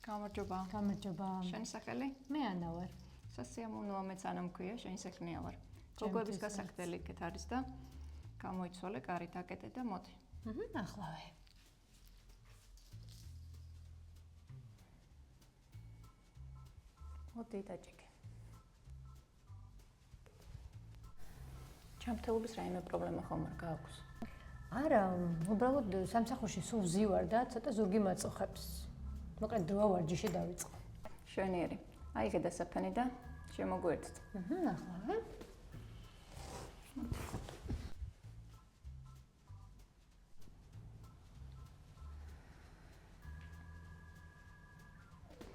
გამარჯობა. გამარჯობა. შენი სახელი? მე ანა ვარ. სასიამოვნოა, მეც ანა მქვია, შენი საქმეა ვარ. გოგოების გასაგდელი იქეთ არის და გამოიცვალე, კარი დაკეტე და მოდი. ახლავე. მოდი დაჭიქე. ჩამთელობის რაიმე პრობლემა ხომ არ გააქვს? არა, უბრალოდ სამსახურში სულ ვზივარ და ცოტა ზურგი მაწუხებს. მოკლედ დროა ვარჯიში დავიწყო. შვენიერი. აიღე დასაფენი და შემოგვერთდ. ახლავე.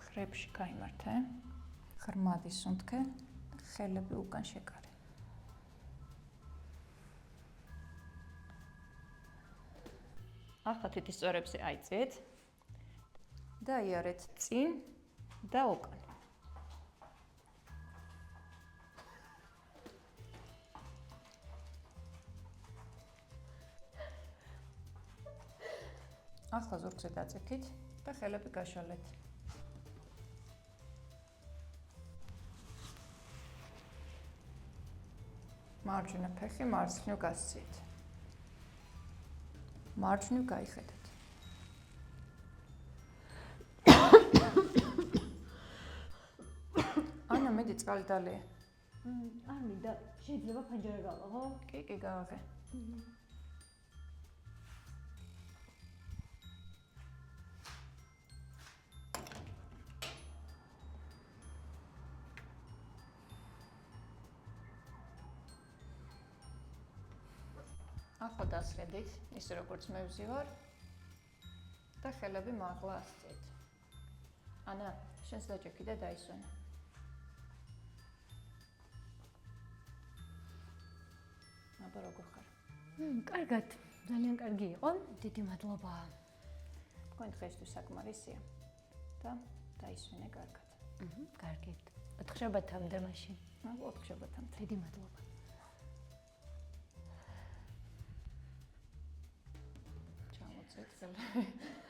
ხრებში გაიმართე. ღრმად ისუნთქე და ხელები უკან შეკარე. ახლა თითის წვერებზე აიწეთ და იარეთ წინ და უკან. ახლა ზურგზე დაწექით და ხელები გაშალეთ. მარჯვენა ფეხი მარცხნივ გასციეთ. მარჯვნივ გაიხედეთ. ანა, მედი წყალი დალეე. არ მინდა, შეიძლება ფანჯარა გავაღო? კი, გავაღე. ახლა დასხედით, ისე როგორც მე ვზივარ და ხელები მაღლა ასწეთ. ანა, შენს დაჭექი და დაისვენე. აბა როგორ ხარ? კარგად, ძალიან კარგი იყო. დიდი მადლობა. თქვენ დღესთვის საკმარისია და დაისვენე კარგად. კარგით. ოთხშაბათამდე მაშინ. ოთხშაბათამდე. დიდი მადლობა. ჩამოწეთ ხელები.